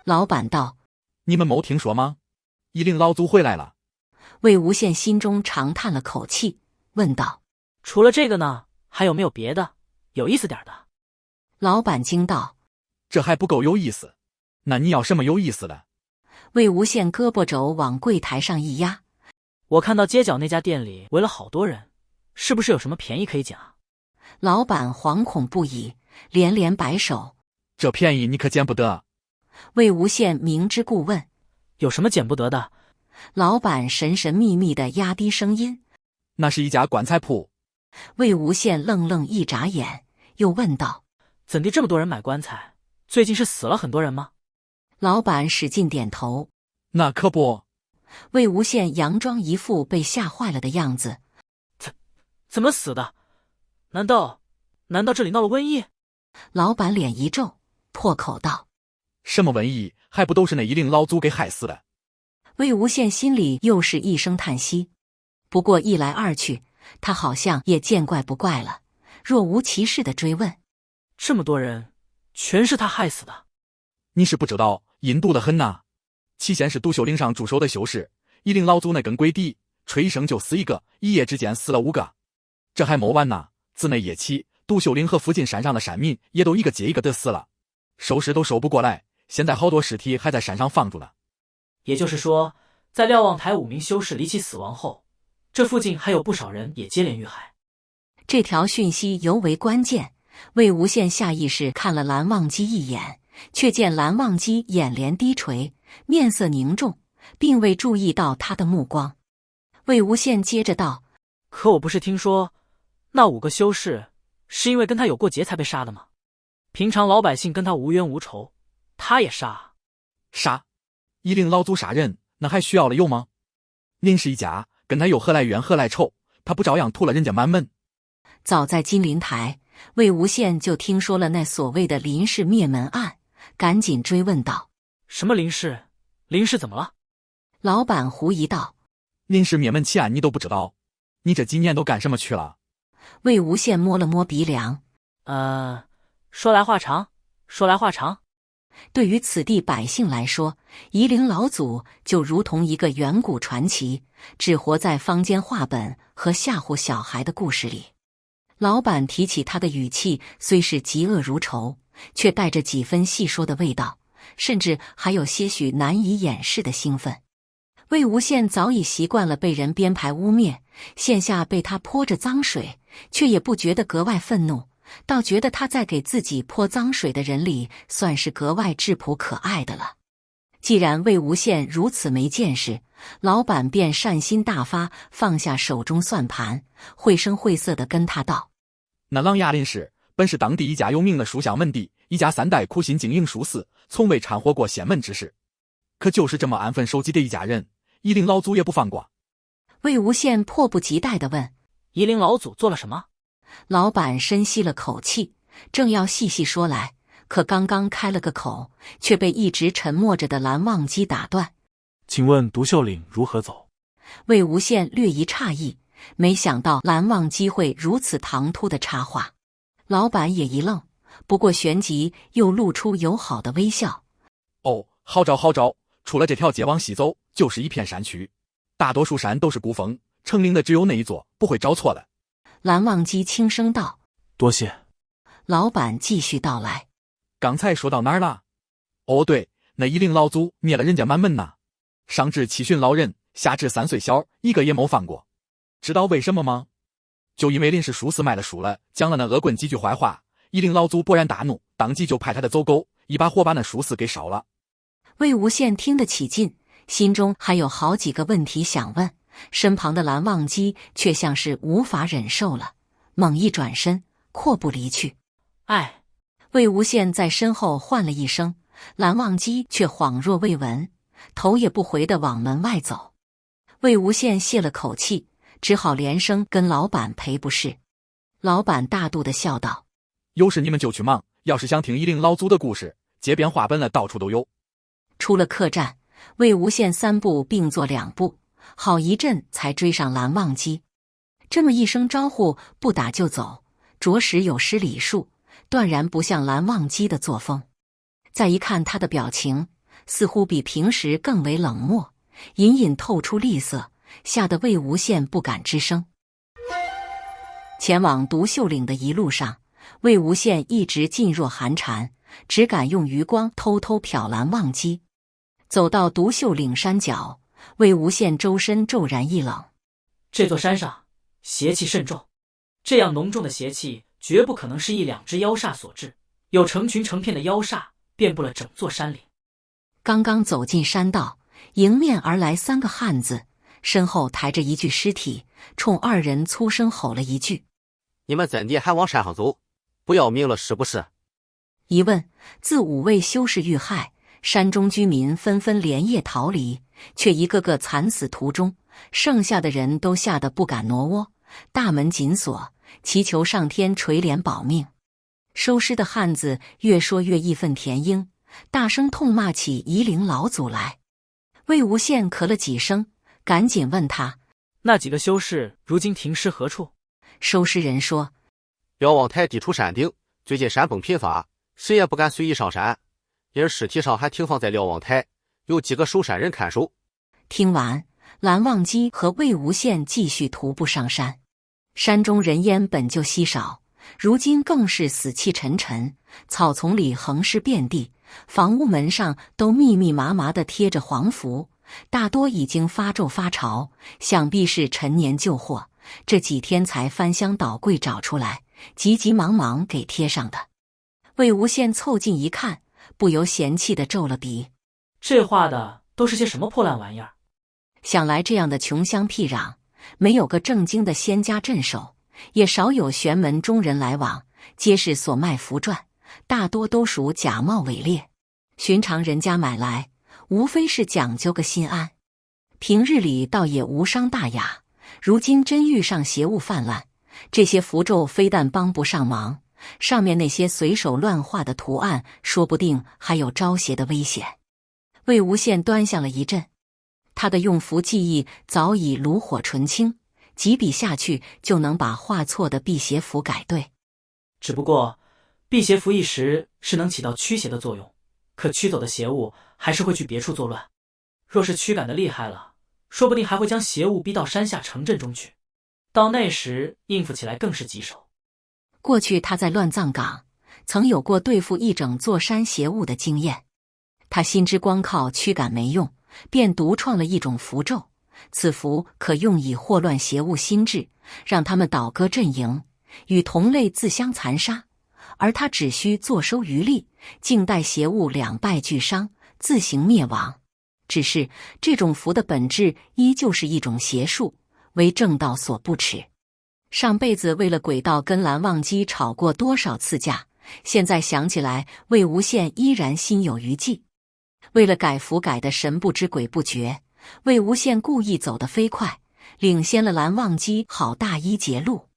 老板道：你们没听说吗？夷陵老祖回来了。魏无羡心中长叹了口气，问道：除了这个呢，还有没有别的有意思点的？老板惊道：这还不够有意思，那你要什么有意思的？魏无羡胳膊肘往柜台上一压：我看到街角那家店里围了好多人，是不是有什么便宜可以捡啊？老板惶恐不已，连连摆手：这便宜你可捡不得。魏无羡明知故问：有什么捡不得的？老板神神秘秘地压低声音：那是一家棺材铺。魏无羡愣愣一眨眼，又问道：怎地这么多人买棺材？最近是死了很多人吗？老板使劲点头：那可不。魏无羡佯装一副被吓坏了的样子：怎么死的？难道这里闹了瘟疫？老板脸一皱，破口道：什么瘟疫？还不都是那夷陵老祖给害死的？魏无羡心里又是一声叹息，不过一来二去，他好像也见怪不怪了，若无其事地追问：这么多人，全是他害死的？你是不知道，阴毒的很呐。起先是独秀岭上驻守的修士，夷陵老祖那根鬼笛，吹一声就死一个，一夜之间死了5个。这还没完呢，自那夜起，独秀岭和附近山上的山民也都一个接一个的死了，收尸都收不过来，现在好多尸体还在山上放住呢。也就是说，在瞭望台5名修士离奇死亡后，这附近还有不少人也接连遇害。这条讯息尤为关键，魏无羡下意识看了蓝忘机一眼，却见蓝忘机眼帘低垂，面色凝重，并未注意到他的目光。魏无羡接着道：可我不是听说，那5个修士是因为跟他有过节才被杀的吗？平常老百姓跟他无冤无仇，他也杀啊？杀？夷陵老祖杀人，那还需要了由吗？林氏一家跟他又何来冤何来仇？他不照样屠了人家满门？早在金陵台，魏无羡就听说了那所谓的林氏灭门案，赶紧追问道：什么林氏？林氏怎么了？老板狐疑道：林氏灭门奇案你都不知道？你这几年都干什么去了？魏无羡摸了摸鼻梁：说来话长，说来话长。对于此地百姓来说，夷陵老祖就如同一个远古传奇，只活在坊间话本和吓唬小孩的故事里。老板提起他的语气虽是嫉恶如仇，却带着几分细说的味道，甚至还有些许难以掩饰的兴奋。魏无羡早已习惯了被人编排污蔑，现下被他泼着脏水，却也不觉得格外愤怒，倒觉得他在给自己泼脏水的人里算是格外质朴可爱的了。既然魏无羡如此没见识，老板便善心大发，放下手中算盘，绘声绘色地跟他道：那琅琊林氏本是当地一家有名的书香门第，一家3代苦心经营书肆，从未掺和过仙门之事。可就是这么安分守己的一家人，夷陵老祖也不放过。魏无羡迫不及待地问：夷陵老祖做了什么？老板深吸了口气，正要细细说来，可刚刚开了个口，却被一直沉默着的蓝忘机打断：请问独秀岭如何走？魏无羡略一诧异，没想到蓝忘机会如此唐突的插话。老板也一愣，不过旋即又露出友好的微笑：哦，好找好找，除了这条街往西走，就是一片山区，大多数山都是孤峰，成陵的只有那一座，不会找错了。蓝忘机轻声道：多谢。老板继续道来：刚才说到哪儿了？哦对，那夷陵老祖灭了人家满门呐，上至7旬老人，下至3岁小，一个也没放过。知道为什么吗？就因为林氏书肆卖了书了，讲了那恶棍几句坏话，夷陵老祖勃然大怒，当即就派他的走狗一把火把那书肆给烧了。魏无羡听得起劲，心中还有好几个问题想问，身旁的蓝忘机却像是无法忍受了，猛一转身，阔步离去。哎，魏无羡在身后唤了一声，蓝忘机却恍若未闻，头也不回地往门外走。魏无羡泄了口气，只好连声跟老板赔不是。老板大度地笑道：有事你们就去忙，要是想听夷陵老祖的故事，街边话本了到处都有。出了客栈，魏无羡3步并作2步，好一阵才追上蓝忘机。这么一声招呼，不打就走，着实有失礼数，断然不像蓝忘机的作风。再一看他的表情，似乎比平时更为冷漠，隐隐透出厉色，吓得魏无羡不敢吱声。前往独秀岭的一路上，魏无羡一直噤若寒蝉，只敢用余光偷偷瞟蓝忘机。走到独秀岭山脚，魏无羡周身骤然一冷。这座山上邪气甚重，这样浓重的邪气绝不可能是一两只妖煞所致，有成群成片的妖煞遍布了整座山岭。刚刚走进山道，迎面而来3个汉子，身后抬着一具尸体，冲2人粗声吼了一句：“你们怎地还往山上走？不要命了是不是？”一问，自5位修士遇害，山中居民纷纷连夜逃离，却一个个惨死途中，剩下的人都吓得不敢挪窝，大门紧锁，祈求上天垂怜保命。收尸的汉子越说越义愤填膺，大声痛骂起夷陵老祖来。魏无羡咳了几声，赶紧问他：“那几个修士如今停尸何处？”收尸人说：“瞭望台地处山顶，最近山崩频发，谁也不敢随意上山，因而尸体上还停放在瞭望台，有几个守山人看守。”听完，蓝忘机和魏无羡继续徒步上山。山中人烟本就稀少，如今更是死气沉沉，草丛里横尸遍地，房屋门上都密密麻麻地贴着黄符，大多已经发皱发潮，想必是陈年旧货，这几天才翻箱倒柜找出来，急急忙忙给贴上的。魏无羡凑近一看，不由嫌弃地皱了鼻：“这画的都是些什么破烂玩意儿？”想来这样的穷乡僻壤，没有个正经的仙家镇守，也少有玄门中人来往，皆是所卖符篆，大多都属假冒伪劣。寻常人家买来，无非是讲究个心安，平日里倒也无伤大雅。如今真遇上邪物泛滥，这些符咒非但帮不上忙，上面那些随手乱画的图案，说不定还有招邪的危险。魏无羡端详了一阵，他的用符技艺早已炉火纯青，几笔下去就能把画错的辟邪符改对。只不过辟邪符一时是能起到驱邪的作用，可驱走的邪物还是会去别处作乱。若是驱赶的厉害了，说不定还会将邪物逼到山下城镇中去，到那时应付起来更是棘手。过去他在乱葬岗曾有过对付一整座山邪物的经验，他心知光靠驱赶没用，便独创了一种符咒，此符可用以祸乱邪物心智，让他们倒戈阵营，与同类自相残杀，而他只需坐收渔利，静待邪物两败俱伤，自行灭亡。只是这种符的本质依旧是一种邪术，为正道所不齿。上辈子为了鬼道跟蓝忘机吵过多少次架，现在想起来，魏无羡依然心有余悸。为了改符改得神不知鬼不觉，魏无羡故意走得飞快，领先了蓝忘机好大一截路。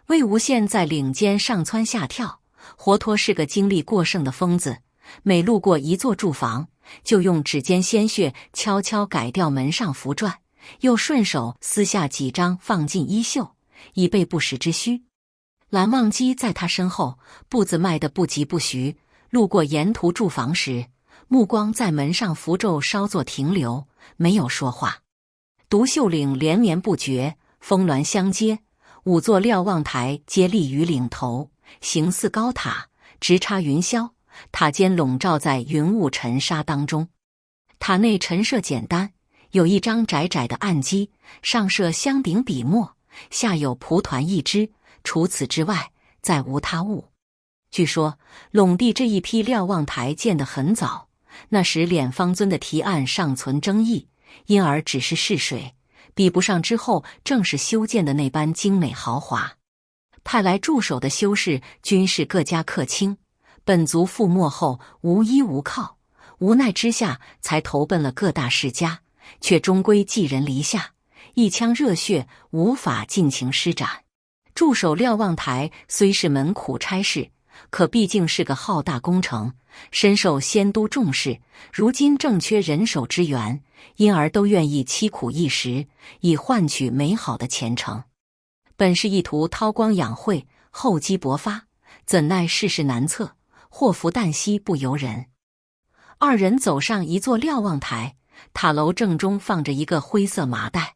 魏无羡在岭间上蹿下跳，活脱是个精力过剩的疯子。每路过一座住房，就用指尖鲜血悄悄改掉门上符篆，又顺手撕下几张放进衣袖，以备不时之需。蓝忘机在他身后，步子迈得不疾不徐，路过沿途住房时，目光在门上符咒稍作停留，没有说话。独秀岭连绵不绝，峰峦相接，5座瞭望台皆立于岭头，形似高塔，直插云霄，塔尖笼罩在云雾尘沙当中。塔内陈设简单，有一张窄窄的案几，上设香鼎笔墨，下有蒲团一只，除此之外再无他物。据说陇地这一批瞭望台建得很早，那时敛方尊的提案尚存争议，因而只是试水，比不上之后正式修建的那般精美豪华。派来驻守的修士均是各家客卿，本族覆没后无依无靠，无奈之下才投奔了各大世家，却终归寄人篱下，一腔热血无法尽情施展。驻守瞭望台虽是门苦差事，可毕竟是个浩大工程，深受仙都重视，如今正缺人手支援，因而都愿意凄苦一时，以换取美好的前程。本是意图韬光养晦，厚积薄发，怎奈世事难测，祸福旦夕不由人。二人走上一座瞭望台，塔楼正中放着一个灰色麻袋。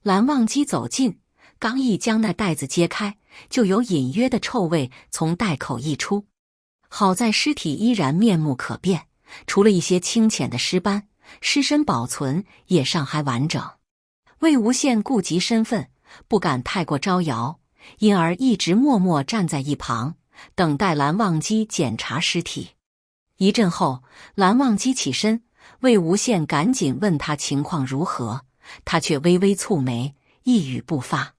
蓝忘机走近，刚一将那袋子揭开，就有隐约的臭味从袋口溢出。好在尸体依然面目可辨，除了一些清浅的尸斑，尸身保存也尚还完整。魏无羡顾及身份，不敢太过招摇，因而一直默默站在一旁，等待蓝忘机检查尸体。一阵后，蓝忘机起身，魏无羡赶紧问他情况如何，他却微微蹙眉，一语不发。